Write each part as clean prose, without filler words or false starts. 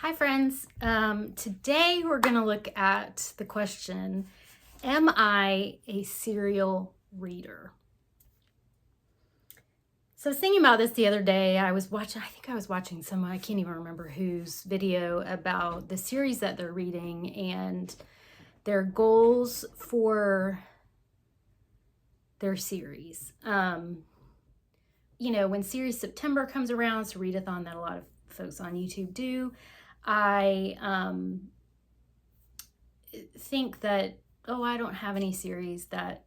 Hi friends, today we're going to look at the question, am I a serial reader? So I was thinking about this the other day. I think I was watching someone, I can't even remember whose video, about the series that they're reading and their goals for their series. When series September comes around, it's a readathon that a lot of folks on YouTube do. I think that, I don't have any series that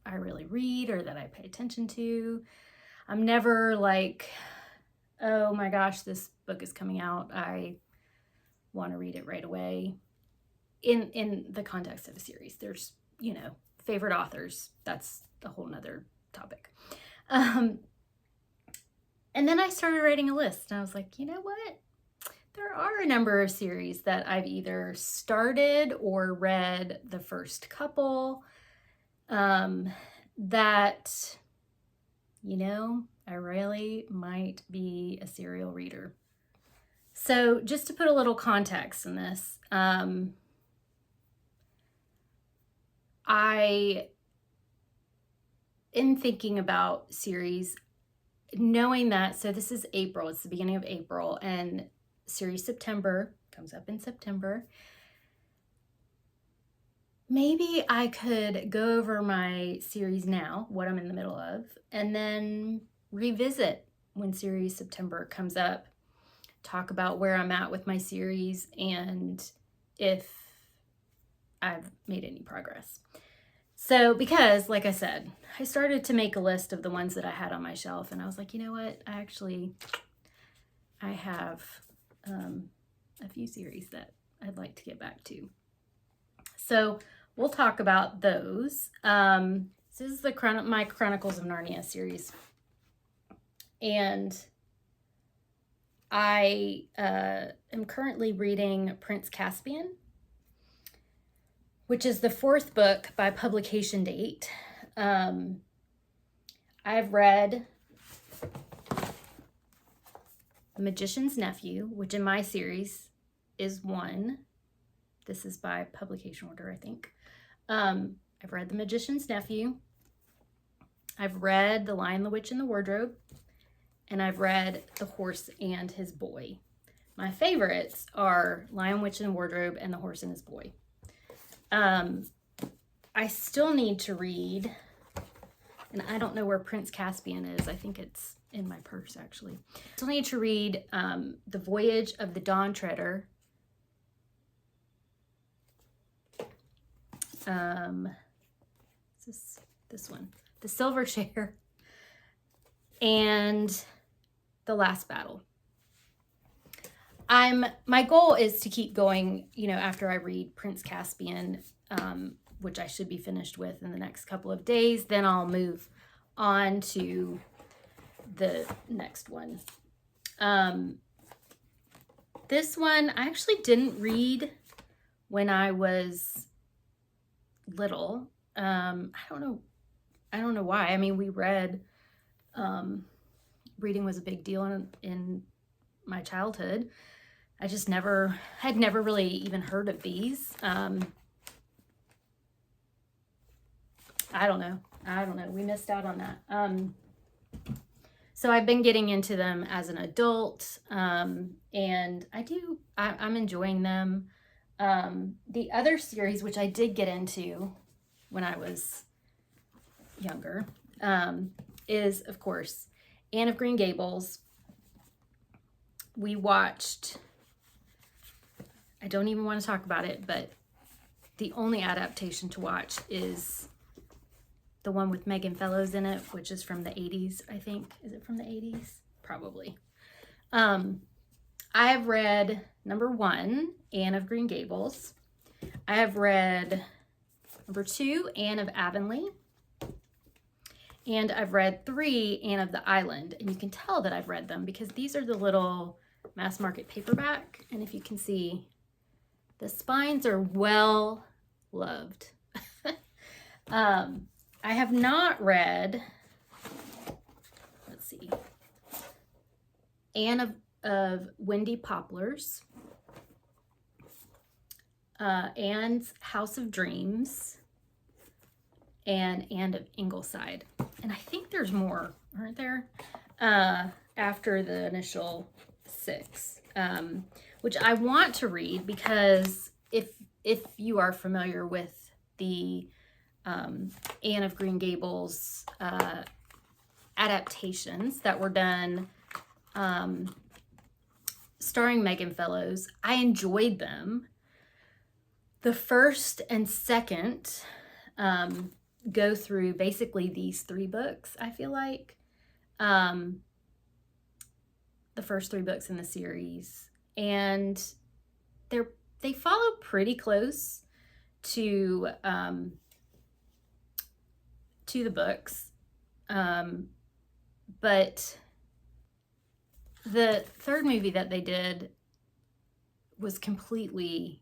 I really read or that I pay attention to. I'm never like, oh my gosh, this book is coming out, I want to read it right away. In the context of a series, there's, favorite authors. That's a whole nother topic. And then I started writing a list, and I was like, you know what? There are a number of series that I've either started or read the first couple that, I really might be a serial reader. So just to put a little context in this, in thinking about series, knowing that, so this is April, it's the beginning of April, and series September comes up in September. Maybe I could go over my series now, what I'm in the middle of, and then revisit when series September comes up, talk about where I'm at with my series and if I've made any progress. So, because, like I said, I started to make a list of the ones that I had on my shelf, and I was like, you know what, I have a few series that I'd like to get back to. So we'll talk about those. This is my Chronicles of Narnia series, and I am currently reading Prince Caspian, which is the fourth book by publication date. I've read The Magician's Nephew, which in my series is 1. This is by publication order, I think. I've read The Magician's Nephew. I've read The Lion, the Witch, and the Wardrobe. And I've read The Horse and His Boy. My favorites are Lion, Witch, and Wardrobe and The Horse and His Boy. I still need to read, and I don't know where Prince Caspian is. I think it's in my purse, actually. I still need to read The Voyage of the Dawn Treader. This one, The Silver Chair, and The Last Battle. My goal is to keep going, after I read Prince Caspian, which I should be finished with in the next couple of days. Then I'll move on to the next one. This one I actually didn't read when I was little. I don't know why. I mean, we read, reading was a big deal in my childhood. I just had never really even heard of these. I don't know. We missed out on that. So I've been getting into them as an adult, and I'm enjoying them. The other series, which I did get into when I was younger, is, of course, Anne of Green Gables. We watched, I don't even want to talk about it, but the only adaptation to watch is the one with Megan Fellows in it, which is from the 80s, I think. Is it from the 80s? Probably. I have read number 1, Anne of Green Gables. I have read number 2, Anne of Avonlea. And I've read 3, Anne of the Island. And you can tell that I've read them because these are the little mass market paperback. And if you can see, the spines are well loved. I have not read, let's see, Anne of Windy Poplars. Anne's House of Dreams, and Anne of Ingleside. And I think there's more, aren't there? After the initial 6, which I want to read, because if you are familiar with the Anne of Green Gables adaptations that were done starring Megan Fellows, I enjoyed them. The first and second go through basically these 3 books, I feel like. The first 3 books in the series. And they follow pretty close to the books. But the third movie that they did was completely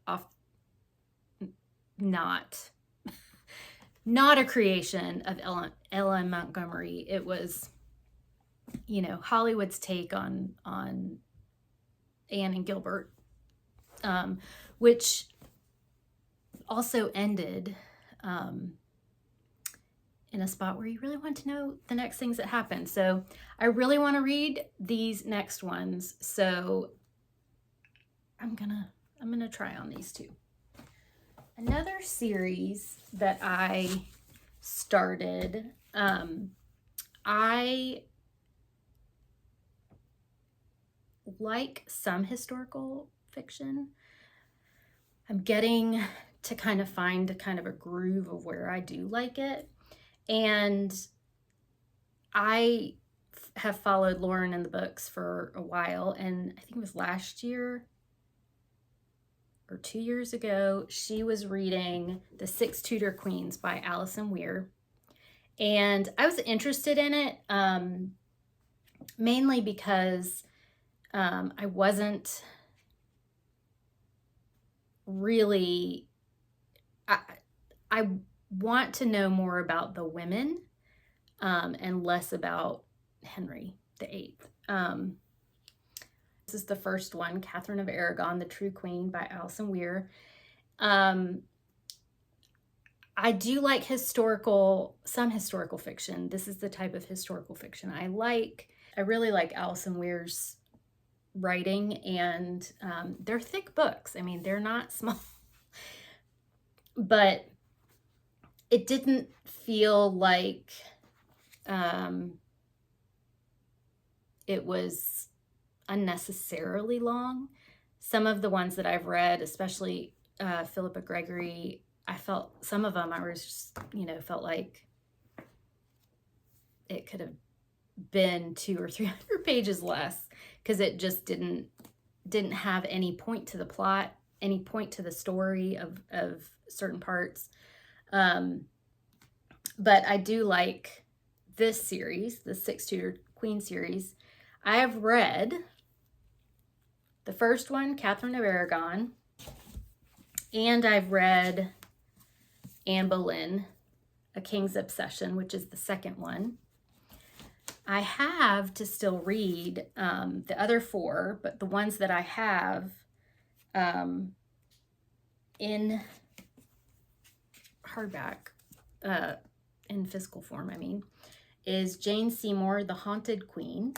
off, not a creation of Ellen Montgomery. It was, Hollywood's take on Anne and Gilbert, which also ended in a spot where you really want to know the next things that happen. So I really want to read these next ones. So I'm gonna try on these 2. Another series that I started, I like some historical fiction. I'm getting to kind of find a groove of where I do like it. And I have followed Lauren in the books for a while, and I think it was last year or 2 years ago, she was reading The 6 Tudor Queens by Alison Weir. And I was interested in it, mainly because I wasn't really, I want to know more about the women and less about Henry VIII. This is the first one, Catherine of Aragon, The True Queen by Alison Weir. I do like some historical fiction. This is the type of historical fiction I like. I really like Alison Weir's writing, and they're thick books. I mean, they're not small, but it didn't feel like it was unnecessarily long. Some of the ones that I've read, especially Philippa Gregory, I felt some of them I was just, felt like it could have been 200 or 300 pages less, because it just didn't have any point to the plot, any point to the story of certain parts. But I do like this series, the 6 Tudor Queen series. I have read the first one, Catherine of Aragon, and I've read Anne Boleyn, A King's Obsession, which is the second one. I have to still read the other 4, but the ones that I have in hardback, in physical form, is Jane Seymour, The Haunted Queen,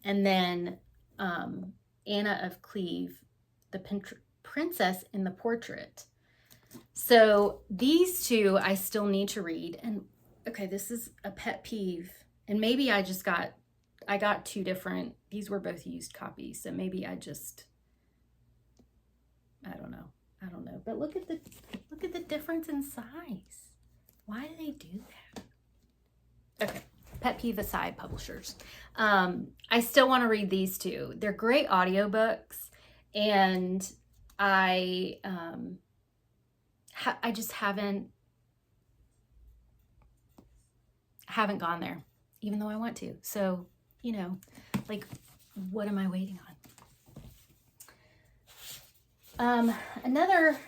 and then Anna of Cleve, The Princess in the Portrait. So these 2 I still need to read. And okay, this is a pet peeve, and maybe I got 2 different, these were both used copies, so maybe I don't know, but look at the difference in size. Why do they do that? Okay, pet peeve aside, publishers. I still want to read these 2. They're great audiobooks, and I just haven't gone there, even though I want to. So, what am I waiting on? Another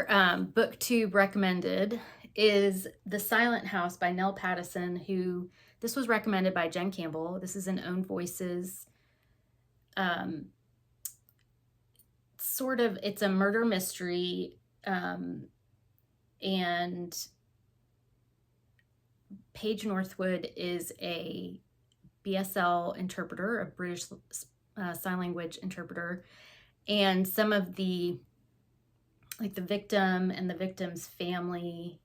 booktube recommended is The Silent House by Nell Pattison, this was recommended by Jen Campbell. This is an Own Voices sort of, it's a murder mystery, and Paige Northwood is a BSL interpreter, a British Sign Language interpreter, and some of the, like the victim and the victim's family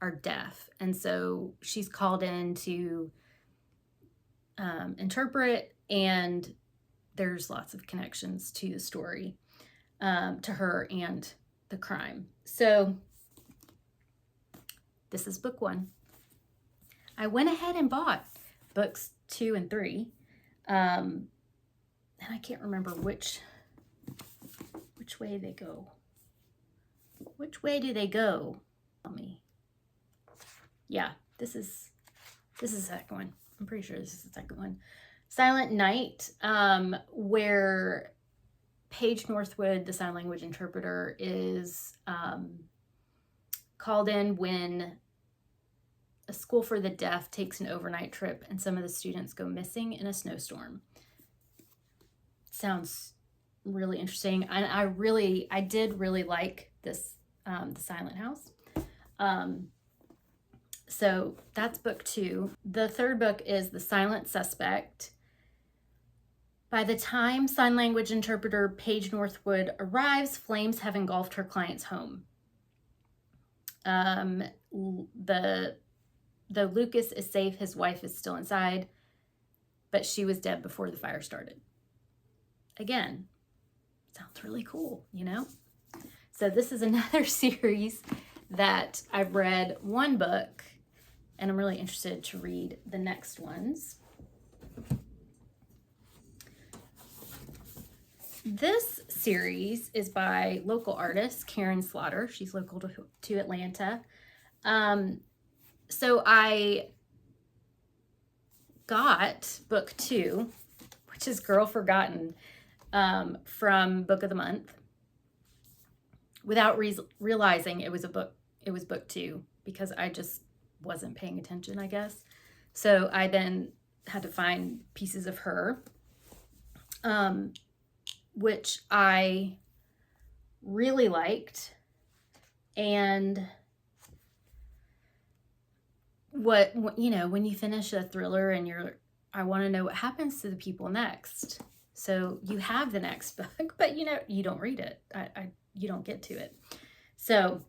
are deaf, and so she's called in to interpret, and there's lots of connections to the story, to her and the crime. So this is book 1. I went ahead and bought books 2 and 3, and I can't remember which way they go. Which way do they go? Tell me. Yeah, this is the second one. I'm pretty sure this is the second one. Silent Night, where Paige Northwood, the sign language interpreter, is called in when a school for the deaf takes an overnight trip and some of the students go missing in a snowstorm. Sounds really interesting. And I did really like this, The Silent House. So that's book 2. The third book is The Silent Suspect. By the time sign language interpreter Paige Northwood arrives, flames have engulfed her client's home. Though Lucas is safe, his wife is still inside, but she was dead before the fire started. Again, sounds really cool, you know? So this is another series that I've read 1 book, and I'm really interested to read the next ones. This series is by local artist Karen Slaughter. She's local to Atlanta. So I got book 2, which is Girl Forgotten, from Book of the Month, without realizing it was book 2, because I just wasn't paying attention, I guess. So I then had to find pieces of her, which I really liked. And when you finish a thriller and I want to know what happens to the people next. So you have the next book, but you don't read it. You don't get to it. So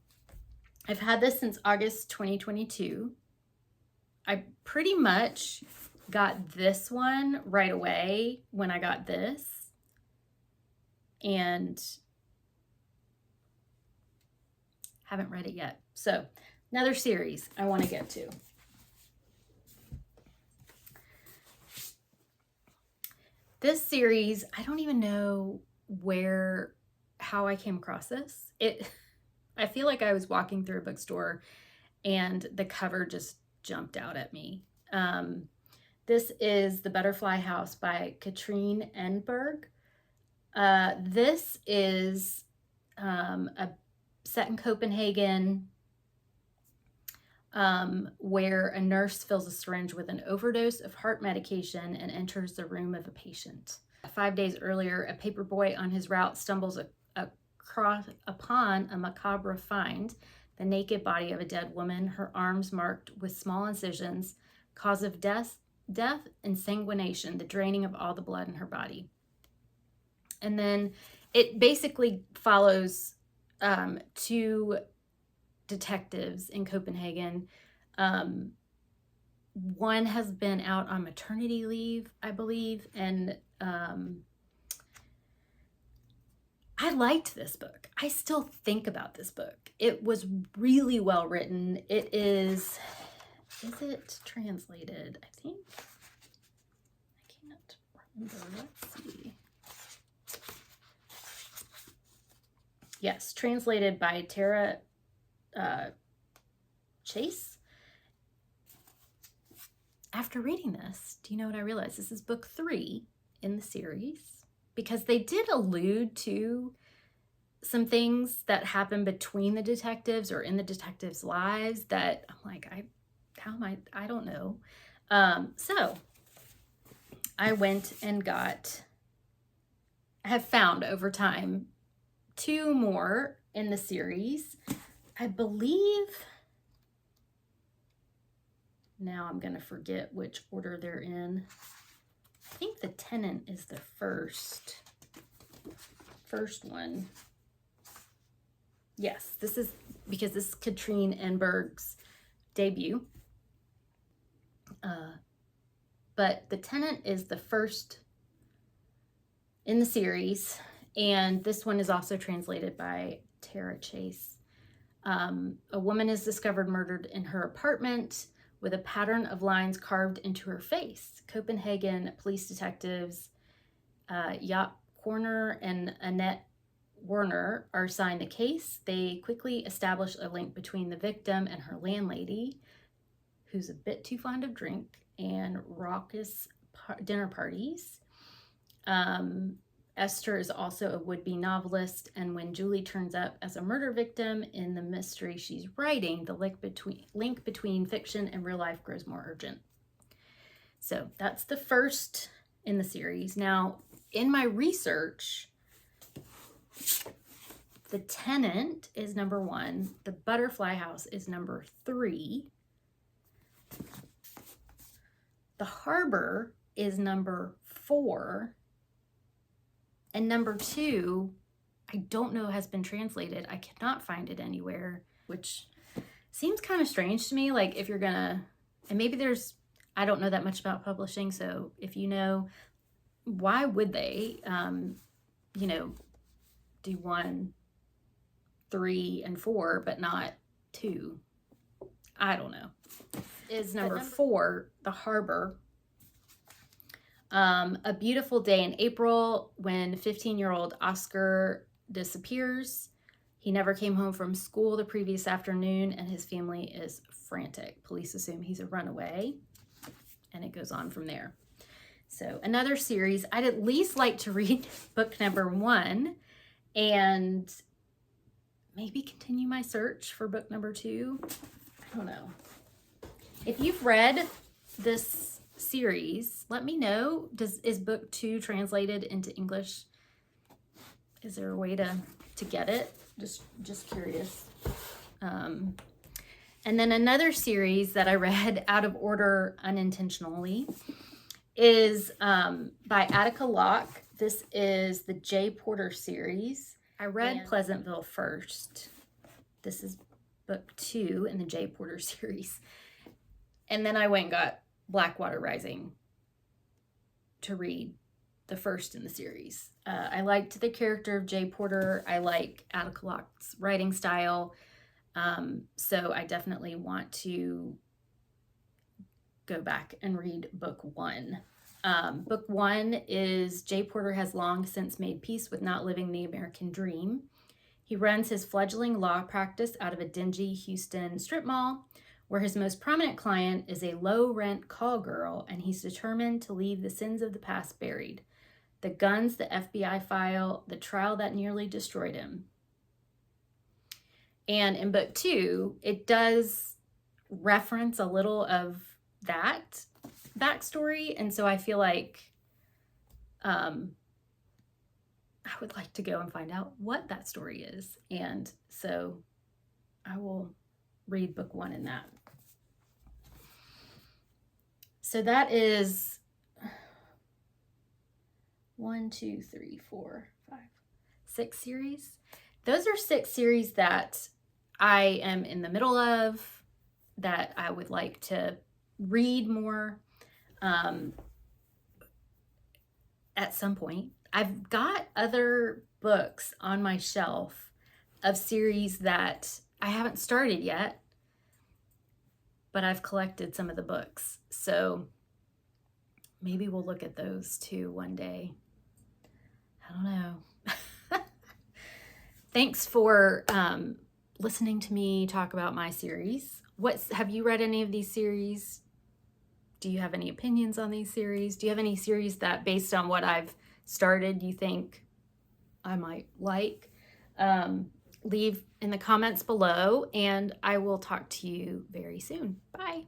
I've had this since August 2022. I pretty much got this one right away when I got this, and haven't read it yet. So another series I want to get to. This series, I don't even know how I came across this. I feel like I was walking through a bookstore and the cover just jumped out at me. This is The Butterfly House by Katrine Enberg. This is set in Copenhagen, where a nurse fills a syringe with an overdose of heart medication and enters the room of a patient. 5 days earlier, a paperboy on his route stumbles upon a macabre find: the naked body of a dead woman, her arms marked with small incisions, cause of death, insanguination, the draining of all the blood in her body. And then it basically follows 2 detectives in Copenhagen. One has been out on maternity leave, I believe, and I liked this book. I still think about this book. It was really well written. Is it translated? I think. I can't remember. Let's see. Yes, translated by Tara Chase. After reading this, do you know what I realized? This is book 3 in the series, because they did allude to some things that happen between the detectives or in the detectives' lives that I'm like, I don't know. So I went and got have found over time 2 more in the series. I believe, now I'm going to forget which order they're in. I think The Tenant is the first one. Yes, this is because this is Katrine Enberg's debut. But The Tenant is the first in the series, and this one is also translated by Tara Chase. A woman is discovered murdered in her apartment with a pattern of lines carved into her face. Copenhagen police detectives Jaap Corner and Annette Werner are assigned the case. They quickly establish a link between the victim and her landlady, who's a bit too fond of drink and raucous dinner parties. Esther is also a would-be novelist, and when Julie turns up as a murder victim in the mystery she's writing, the link between fiction and real life grows more urgent. So that's the first in the series. Now, in my research, The Tenant is number 1. The Butterfly House is number 3. The Harbor is number 4. And number 2, I don't know has been translated. I cannot find it anywhere, which seems kind of strange to me. Like if you're gonna, and maybe there's, I don't know that much about publishing. So if you know, why would they, you know, do 1, 3, and 4, but not 2? I don't know. Is number 4, The Harbor. A beautiful day in April when 15-year-old Oscar disappears. He never came home from school the previous afternoon, and his family is frantic. Police assume he's a runaway, and it goes on from there. So another series. I'd at least like to read book number 1 and maybe continue my search for book number 2. I don't know. If you've read this series, let me know. Is book 2 translated into English? Is there a way to get it? Just curious. And then another series that I read out of order unintentionally is by Attica Locke. This is the J. Porter series. I read Pleasantville first. This is book 2 in the J. Porter series. And then I went and got Blackwater Rising to read the first in the series. I liked the character of J. Porter. I like Attica Locke's writing style. So I definitely want to go back and read book 1. Book 1 is J. Porter has long since made peace with not living the American dream. He runs his fledgling law practice out of a dingy Houston strip mall, where his most prominent client is a low-rent call girl, and he's determined to leave the sins of the past buried. The guns, the FBI file, the trial that nearly destroyed him. And in book 2, it does reference a little of that backstory, and so I feel like I would like to go and find out what that story is. And so I will read book 1 in that. So that is 1, 2, 3, 4, 5, 6 series. Those are 6 series that I am in the middle of, that I would like to read more at some point. I've got other books on my shelf of series that I haven't started yet, but I've collected some of the books. So maybe we'll look at those too one day. I don't know. Thanks for listening to me talk about my series. Have you read any of these series? Do you have any opinions on these series? Do you have any series that, based on what I've started, you think I might like? Leave in the comments below, and I will talk to you very soon. Bye.